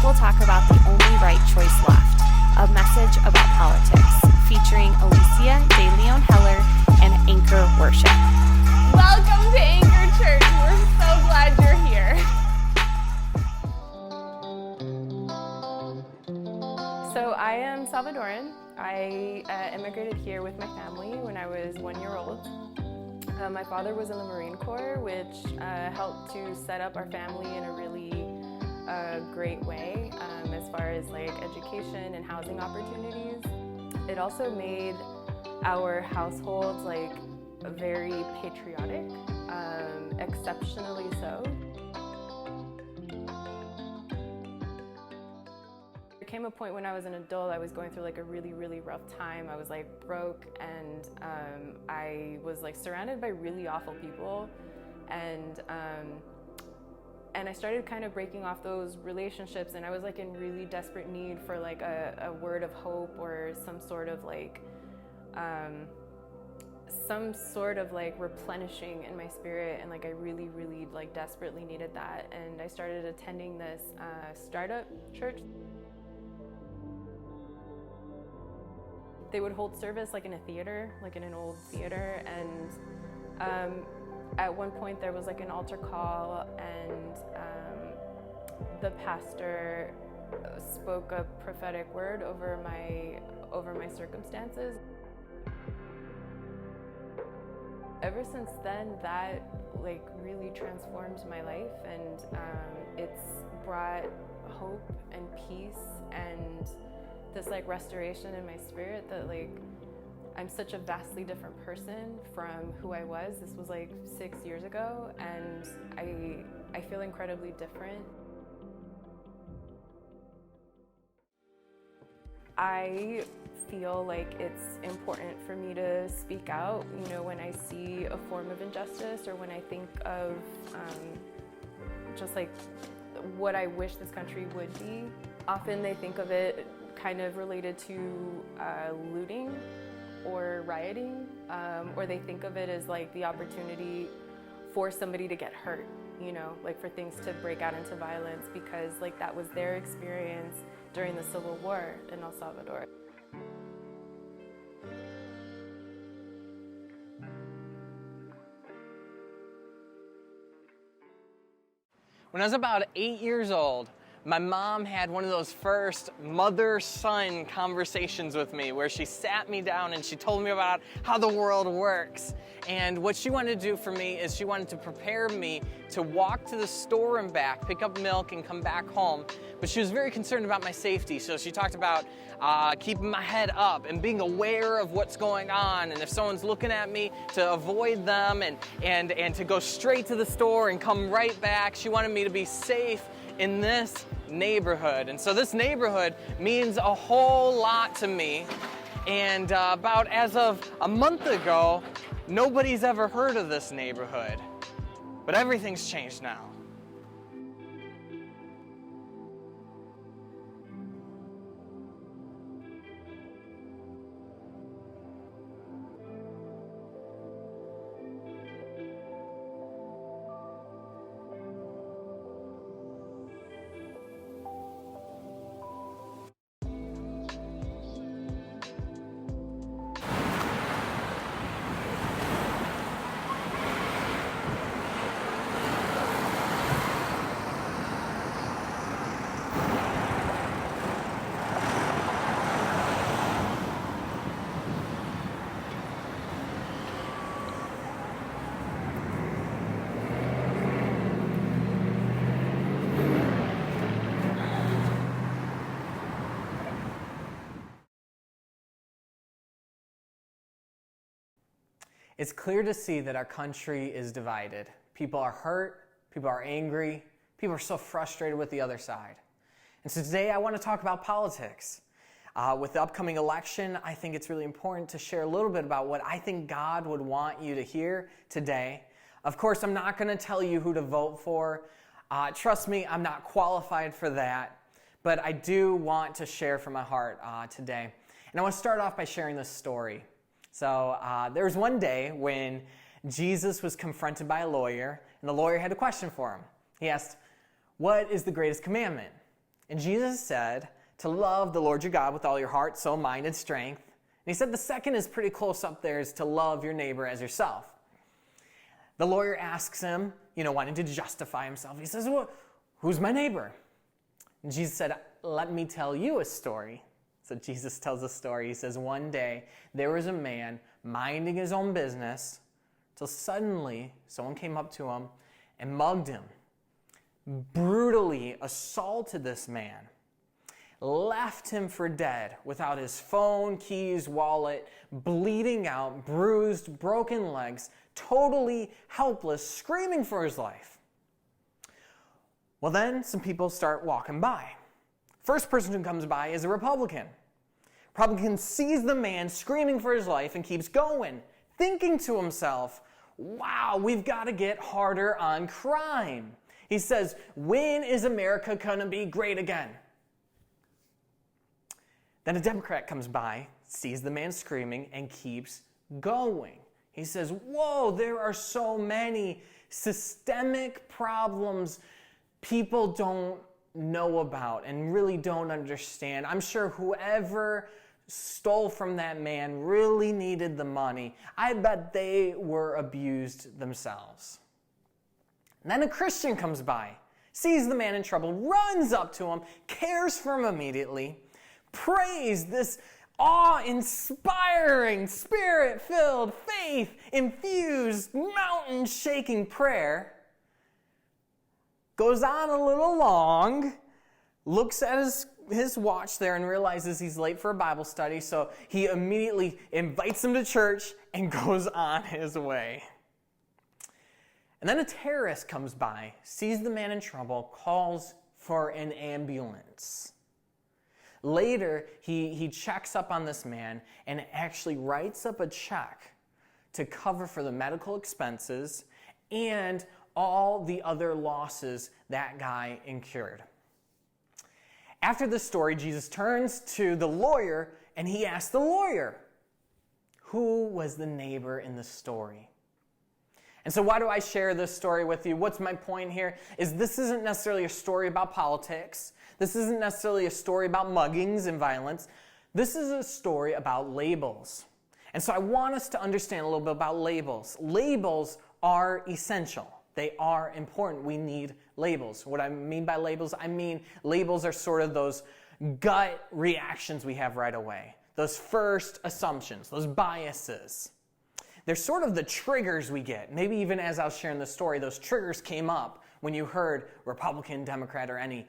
we'll talk about the only right choice left, a message about politics, featuring Alicia De Leon Heller and Anchor Worship. Welcome to Anchor Church. We're so glad you're here. So I am Salvadoran. I immigrated here with my family when I was 1 year old. My father was in the Marine Corps, which helped to set up our family in a really great way as far as like education and housing opportunities. It also made our household like very patriotic, exceptionally so. There came a point when I was an adult, I was going through like a really rough time. I was like broke, and I was like surrounded by really awful people, and I started kind of breaking off those relationships, and I was like in really desperate need for like a word of hope or some sort of like replenishing in my spirit, and like I really like desperately needed that. And I started attending this startup church. They would hold service like in a theater, like in an old theater, and at one point there was like an altar call, and the pastor spoke a prophetic word over my circumstances. Ever since then, that like really transformed my life, and it's brought hope and peace and this like restoration in my spirit that like I'm such a vastly different person from who I was. This was like 6 years ago, and I feel incredibly different. I feel like it's important for me to speak out, you know, when I see a form of injustice, or when I think of just like what I wish this country would be. Often they think of it kind of related to looting or rioting, or they think of it as like the opportunity for somebody to get hurt, you know, like for things to break out into violence, because like that was their experience during the Civil War in El Salvador. When I was about 8 years old, my mom had one of those first mother-son conversations with me where she sat me down and she told me about how the world works. And what she wanted to do for me is she wanted to prepare me to walk to the store and back, pick up milk, and come back home. But she was very concerned about my safety, so she talked about keeping my head up and being aware of what's going on, and if someone's looking at me, to avoid them and to go straight to the store and come right back. She wanted me to be safe in this neighborhood. And so this neighborhood means a whole lot to me. And about as of a month ago, nobody's ever heard of this neighborhood. But everything's changed now. It's clear to see that our country is divided. People are hurt, people are angry, people are so frustrated with the other side. And so today I want to talk about politics. With the upcoming election, I think it's really important to share a little bit about what I think God would want you to hear today. Of course, I'm not going to tell you who to vote for. Trust me, I'm not qualified for that. But I do want to share from my heart today. And I want to start off by sharing this story. So there was one day when Jesus was confronted by a lawyer, and the lawyer had a question for him. He asked, "What is the greatest commandment?" And Jesus said to love the Lord your God with all your heart, soul, mind, and strength. And he said the second is pretty close up there, is to love your neighbor as yourself. The lawyer asks him, wanting to justify himself. He says, well, who's my neighbor? And Jesus said, let me tell you a story. So Jesus tells a story. He says, one day there was a man minding his own business till suddenly someone came up to him and mugged him, brutally assaulted this man, left him for dead without his phone, keys, wallet, bleeding out, bruised, broken legs, totally helpless, screaming for his life. Well, then some people start walking by. First person who comes by is a Republican. Republican sees the man screaming for his life and keeps going, thinking to himself, wow, we've got to get harder on crime. He says, when is America going to be great again? Then a Democrat comes by, sees the man screaming, and keeps going. He says, whoa, there are so many systemic problems people don't know about and really don't understand. I'm sure whoever stole from that man really needed the money. I bet they were abused themselves. And then a Christian comes by, sees the man in trouble, runs up to him, cares for him immediately, prays this awe-inspiring, spirit-filled, faith-infused, mountain-shaking prayer, goes on a little long, looks at his watch there and realizes he's late for a Bible study, so he immediately invites him to church and goes on his way. And then a terrorist comes by, sees the man in trouble, calls for an ambulance. Later, he checks up on this man and actually writes up a check to cover for the medical expenses and all the other losses that guy incurred. After this story, Jesus turns to the lawyer and he asks the lawyer, who was the neighbor in the story? And so why do I share this story with you? What's my point here? Is this isn't necessarily a story about politics. This isn't necessarily a story about muggings and violence. This is a story about labels. And so I want us to understand a little bit about labels. Labels are essential. They are important. We need labels. What I mean by labels, I mean labels are sort of those gut reactions we have right away. Those first assumptions, those biases. They're sort of the triggers we get. Maybe even as I was sharing the story, those triggers came up when you heard Republican, Democrat, or any.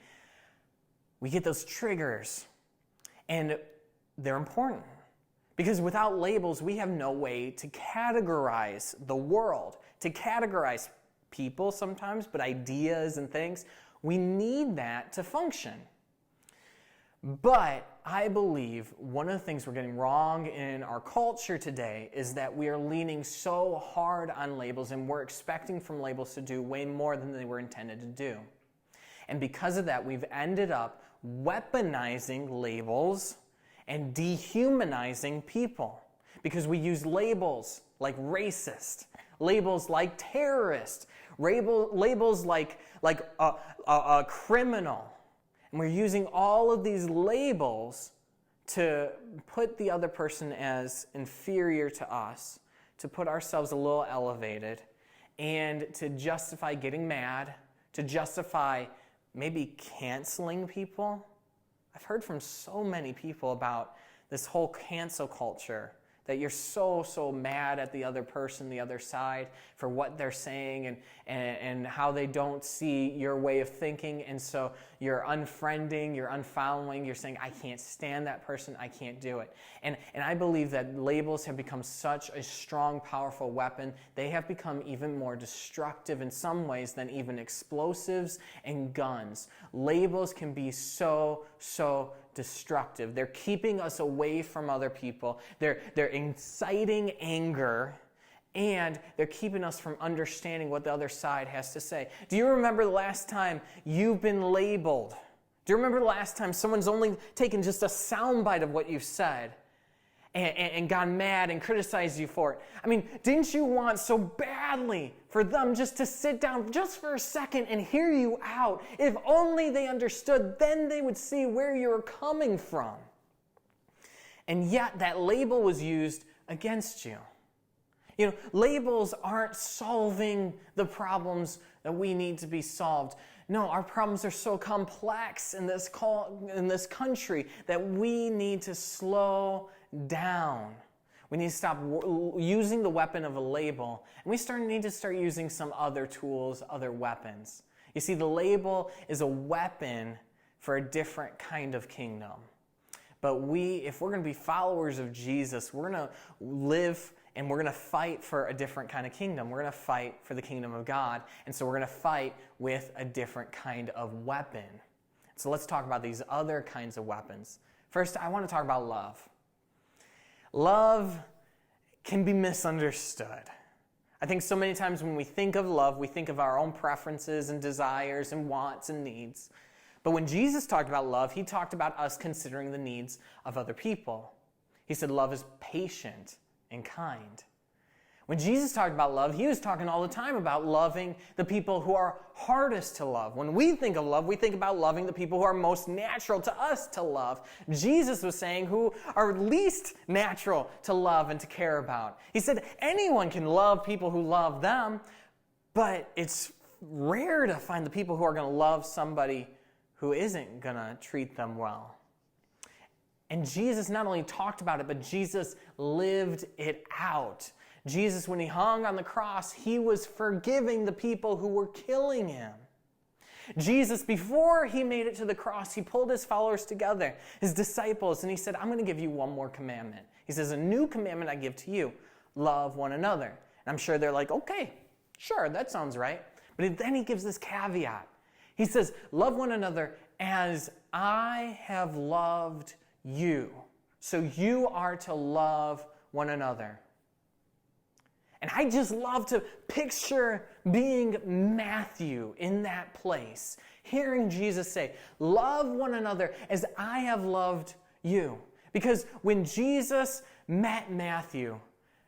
We get those triggers. And they're important. Because without labels, we have no way to categorize the world, to categorize people sometimes, but ideas and things. We need that to function. But I believe one of the things we're getting wrong in our culture today is that we are leaning so hard on labels and we're expecting from labels to do way more than they were intended to do. And because of that, we've ended up weaponizing labels and dehumanizing people. Because we use labels like racist, labels like terrorist, labels like a criminal. And we're using all of these labels to put the other person as inferior to us, to put ourselves a little elevated, and to justify getting mad, to justify maybe canceling people. I've heard from so many people about this whole cancel culture, that you're so mad at the other person, the other side, for what they're saying and how they don't see your way of thinking. And so you're unfriending, you're unfollowing, you're saying, I can't stand that person, I can't do it. And I believe that labels have become such a strong, powerful weapon. They have become even more destructive in some ways than even explosives and guns. Labels can be so destructive. They're keeping us away from other people. They're inciting anger, and they're keeping us from understanding what the other side has to say. Do you remember the last time you've been labeled? Do you remember the last time someone's only taken just a soundbite of what you've said and got mad and criticized you for it? I mean, didn't you want so badly for them just to sit down just for a second and hear you out? If only they understood, then they would see where you were coming from. And yet that label was used against you. You know, labels aren't solving the problems that we need to be solved. No, our problems are so complex in this country that we need to slow down. We need to stop using the weapon of a label, and we need to start using some other tools, other weapons. You see, the label is a weapon for a different kind of kingdom. But if we're going to be followers of Jesus, we're going to live and we're going to fight for a different kind of kingdom. We're going to fight for the kingdom of God. And so we're going to fight with a different kind of weapon. So let's talk about these other kinds of weapons. First, I want to talk about love. Love can be misunderstood. I think so many times when we think of love, we think of our own preferences and desires and wants and needs. But when Jesus talked about love, he talked about us considering the needs of other people. He said love is patient and kind. When Jesus talked about love, he was talking all the time about loving the people who are hardest to love. When we think of love, we think about loving the people who are most natural to us to love. Jesus was saying who are least natural to love and to care about. He said anyone can love people who love them, but it's rare to find the people who are going to love somebody who isn't going to treat them well. And Jesus not only talked about it, but Jesus lived it out. Jesus, when he hung on the cross, he was forgiving the people who were killing him. Jesus, before he made it to the cross, he pulled his followers together, his disciples, and he said, I'm going to give you one more commandment. He says, a new commandment I give to you, love one another. And I'm sure they're like, okay, sure, that sounds right. But then he gives this caveat. He says, love one another as I have loved you. So you are to love one another. And I just love to picture being Matthew in that place, hearing Jesus say, love one another as I have loved you. Because when Jesus met Matthew,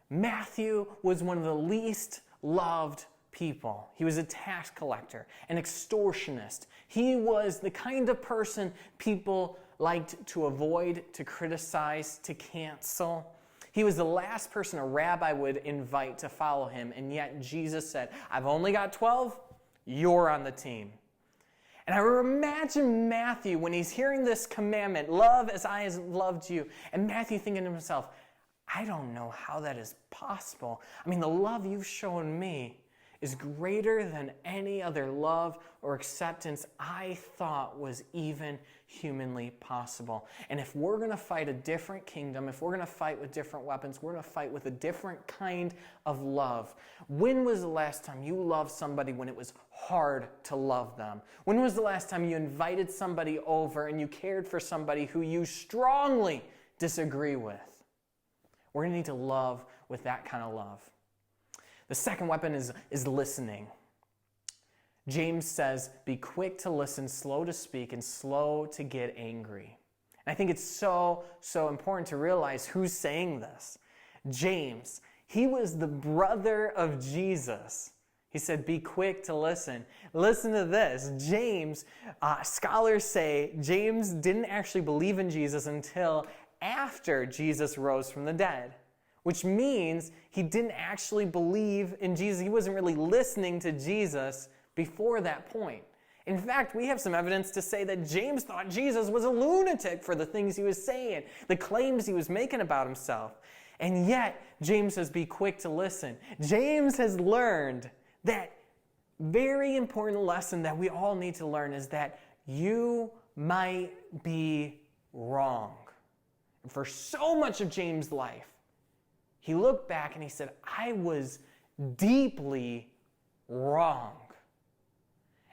Matthew was one of the least loved people. He was a tax collector, an extortionist. He was the kind of person people liked to avoid, to criticize, to cancel. He was the last person a rabbi would invite to follow him, and yet Jesus said, I've only got 12, you're on the team. And I imagine Matthew when he's hearing this commandment, love as I have loved you, and Matthew thinking to himself, I don't know how that is possible. I mean, the love you've shown me is greater than any other love or acceptance I thought was even humanly possible. And if we're going to fight a different kingdom, if we're going to fight with different weapons, we're going to fight with a different kind of love. When was the last time you loved somebody when it was hard to love them? When was the last time you invited somebody over and you cared for somebody who you strongly disagree with? We're going to need to love with that kind of love. The second weapon is listening. James says, be quick to listen, slow to speak, and slow to get angry. And I think it's so important to realize who's saying this. James, he was the brother of Jesus. He said, be quick to listen. Listen to this. James, scholars say James didn't actually believe in Jesus until after Jesus rose from the dead. Which means he didn't actually believe in Jesus. He wasn't really listening to Jesus before that point. In fact, we have some evidence to say that James thought Jesus was a lunatic for the things he was saying, the claims he was making about himself. And yet, James says, be quick to listen. James has learned that very important lesson that we all need to learn is that you might be wrong. And for so much of James' life, he looked back and he said, I was deeply wrong.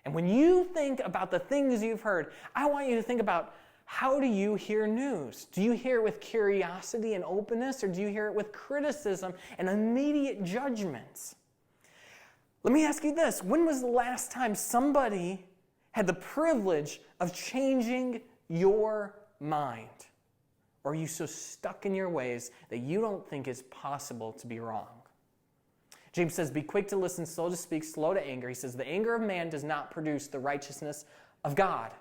And when you think about the things you've heard, I want you to think about, how do you hear news? Do you hear it with curiosity and openness, or do you hear it with criticism and immediate judgments? Let me ask you this. When was the last time somebody had the privilege of changing your mind Or are you so stuck in your ways that you don't think it's possible to be wrong? James says, be quick to listen, slow to speak, slow to anger. He says, the anger of man does not produce the righteousness of God.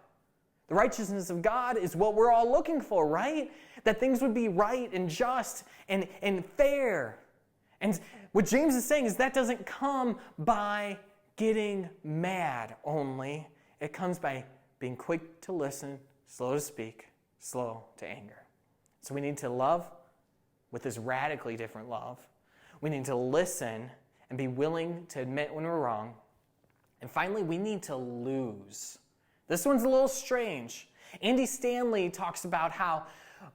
The righteousness of God is what we're all looking for, right? That things would be right and just and fair. And what James is saying is that doesn't come by getting mad only. It comes by being quick to listen, slow to speak, slow to anger. So we need to love with this radically different love. We need to listen and be willing to admit when we're wrong. And finally, we need to lose. This one's a little strange. Andy Stanley talks about how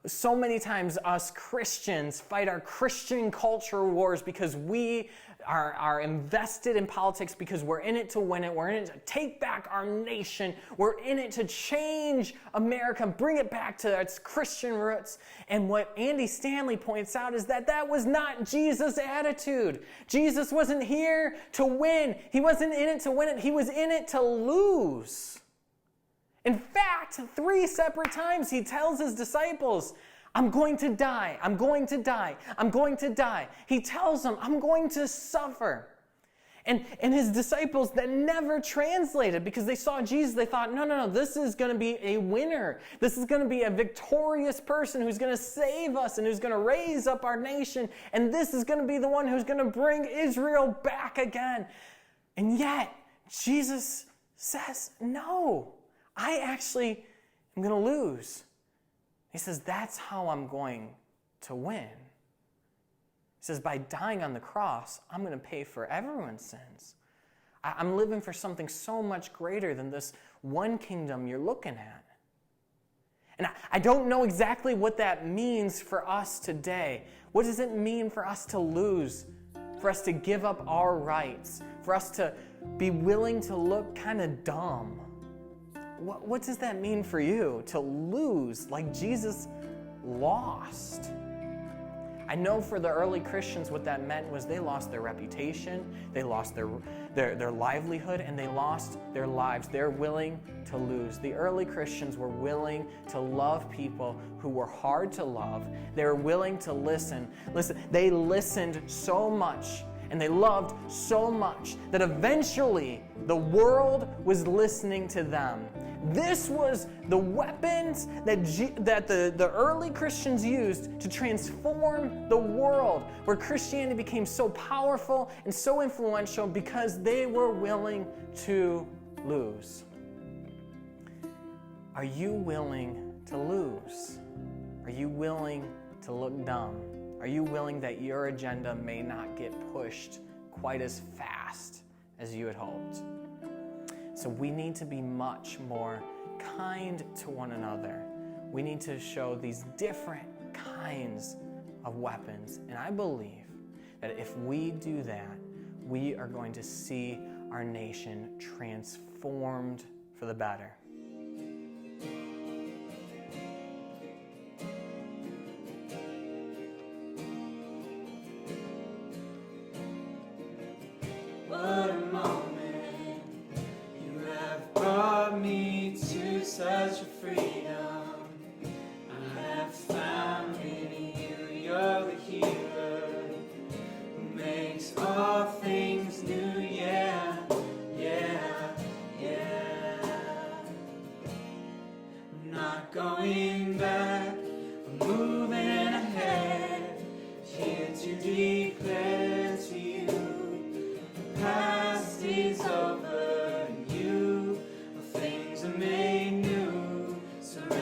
so many times us Christians fight our Christian culture wars because we are invested in politics because we're in it to win it. We're in it to take back our nation. We're in it to change America, bring it back to its Christian roots. And what Andy Stanley points out is that that was not Jesus' attitude. Jesus wasn't here to win. He wasn't in it to win it. He was in it to lose. In fact, 3 separate times he tells his disciples, I'm going to die, I'm going to die, I'm going to die. He tells them, I'm going to suffer. And his disciples, that never translated because they saw Jesus, they thought, no, this is going to be a winner. This is going to be a victorious person who's going to save us and who's going to raise up our nation. And this is going to be the one who's going to bring Israel back again. And yet, Jesus says, no, I actually am going to lose. He says, that's how I'm going to win. He says, by dying on the cross, I'm going to pay for everyone's sins. I'm living for something so much greater than this one kingdom you're looking at. And I don't know exactly what that means for us today. What does it mean for us to lose? For us to give up our rights? For us to be willing to look kind of dumb? What does that mean for you, to lose like Jesus lost? I know for the early Christians what that meant was they lost their reputation, they lost their livelihood, and they lost their lives. They're willing to lose. The early Christians were willing to love people who were hard to love. They were willing to listen. Listen, they listened so much and they loved so much that eventually the world was listening to them. This was the weapons that the early Christians used to transform the world, where Christianity became so powerful and so influential because they were willing to lose. Are you willing to lose? Are you willing to look dumb? Are you willing that your agenda may not get pushed quite as fast as you had hoped? So we need to be much more kind to one another. We need to show these different kinds of weapons. And I believe that if we do that, we are going to see our nation transformed for the better. What a moment you have brought me to such a freedom. I have found in you, you're the healer who makes all things new. Yeah, yeah, yeah. I'm not going back, I'm moving ahead, here to declare to you. Past is over, and you, all things are made new. Surrender.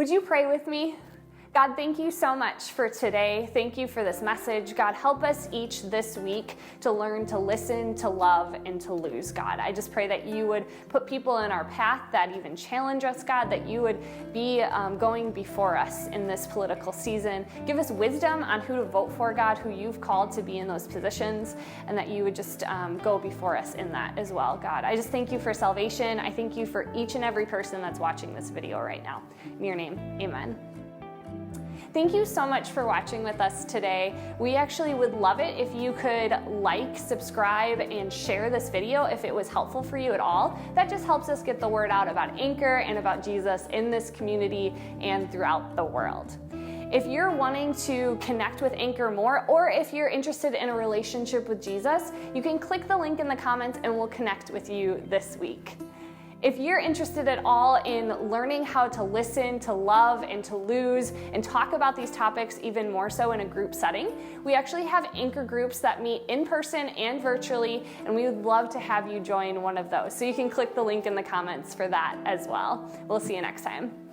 Would you pray with me? God, thank you so much for today. Thank you for this message. God, help us each this week to learn to listen, to love, and to lose, God. I just pray that you would put people in our path that even challenge us, God, that you would be going before us in this political season. Give us wisdom on who to vote for, God, who you've called to be in those positions, and that you would just go before us in that as well, God. I just thank you for salvation. I thank you for each and every person that's watching this video right now. In your name, amen. Thank you so much for watching with us today. We actually would love it if you could like, subscribe, and share this video if it was helpful for you at all. That just helps us get the word out about Anchor and about Jesus in this community and throughout the world. If you're wanting to connect with Anchor more, or if you're interested in a relationship with Jesus, you can click the link in the comments and we'll connect with you this week. If you're interested at all in learning how to listen, to love, and to lose, and talk about these topics even more so in a group setting, we actually have Anchor groups that meet in person and virtually, and we would love to have you join one of those. So you can click the link in the comments for that as well. We'll see you next time.